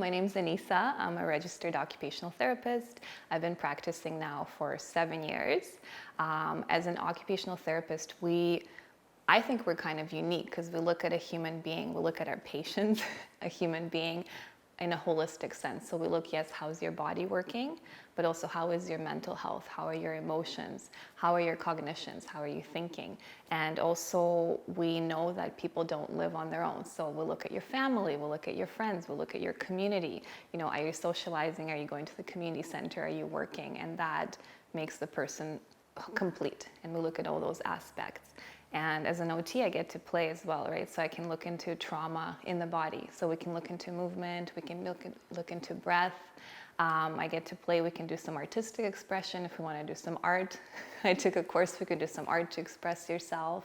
My name's Anisa. I'm a registered occupational therapist. I've been practicing now for 7 years. As an occupational therapist, I think we're kind of unique because we look at a human being, we look at our patient, a human being, in a holistic sense. So we look, yes, how's your body working, but also how is your mental health? How are your emotions? How are your cognitions? How are you thinking? And also we know that people don't live on their own. So we'll look at your family, we'll look at your friends, we'll look at your community. You know, are you socializing? Are you going to the community center? Are you working? And that makes the person complete. And we look at all those aspects. And as an OT, I get to play as well, right? So I can look into trauma in the body. So we can look into movement, we can look into breath. I get to play, we can do some artistic expression if we want to do some art. I took a course, we could do some art to express yourself.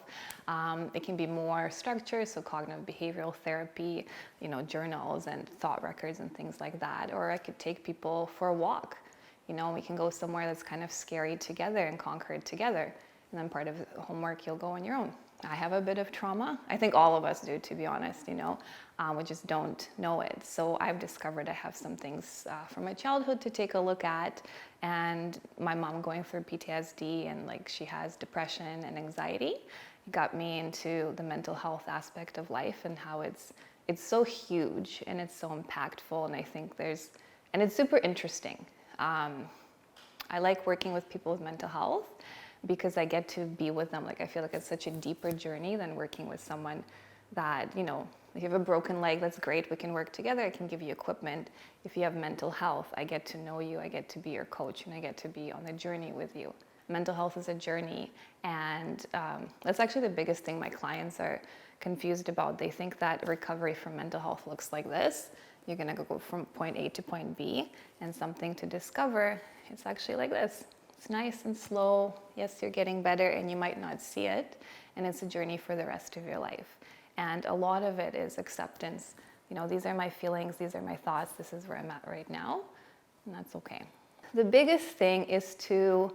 It can be more structured, so cognitive behavioral therapy, you know, journals and thought records and things like that. Or I could take people for a walk. You know, we can go somewhere that's kind of scary together and conquer it together. And then part of the homework, you'll go on your own. I have a bit of trauma. I think all of us do, to be honest, you know. We just don't know it. So I've discovered I have some things from my childhood to take a look at. And my mom going through PTSD and like she has depression and anxiety. It got me into the mental health aspect of life and how it's so huge and it's so impactful. And I think and it's super interesting. I like working with people with mental health because I get to be with them. Like, I feel like it's such a deeper journey than working with someone that, you know, if you have a broken leg, that's great. We can work together. I can give you equipment. If you have mental health, I get to know you. I get to be your coach and I get to be on the journey with you. Mental health is a journey. And that's actually the biggest thing my clients are confused about. They think that recovery from mental health looks like this. You're going to go from point A to point B, and something to discover, it's actually like this. It's nice and slow. Yes, you're getting better and you might not see it. And it's a journey for the rest of your life. And a lot of it is acceptance. You know, these are my feelings, these are my thoughts, this is where I'm at right now. And that's okay. The biggest thing is to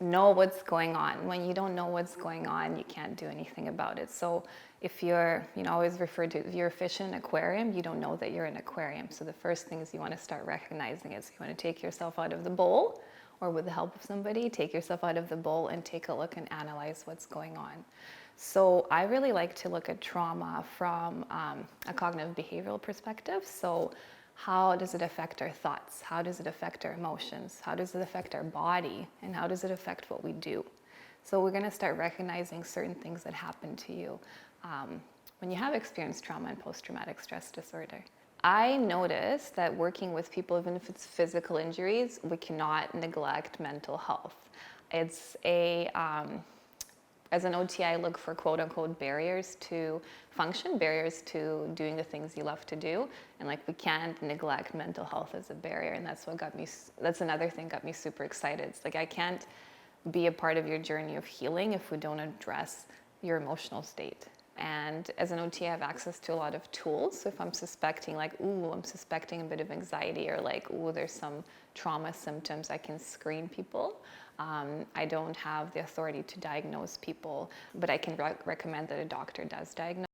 know what's going on. When you don't know what's going on, you can't do anything about it. So if you're, you know, always referred to, if you're a fish in an aquarium, you don't know that you're in an aquarium. So the first thing is you want to start recognizing it. So you want to take yourself out of the bowl, or with the help of somebody, take yourself out of the bowl and take a look and analyze what's going on. So I really like to look at trauma from a cognitive behavioral perspective. So how does it affect our thoughts? How does it affect our emotions? How does it affect our body? And how does it affect what we do? So we're gonna start recognizing certain things that happen to you when you have experienced trauma and post-traumatic stress disorder. I noticed that working with people, even if it's physical injuries, we cannot neglect mental health. It's as an OT, I look for quote unquote barriers to function, barriers to doing the things you love to do. And like, we can't neglect mental health as a barrier. And that's another thing got me super excited. It's like, I can't be a part of your journey of healing if we don't address your emotional state. And as an OT, I have access to a lot of tools. So if I'm suspecting like, I'm suspecting a bit of anxiety, or like, there's some trauma symptoms, I can screen people. I don't have the authority to diagnose people, but I can recommend that a doctor does diagnose.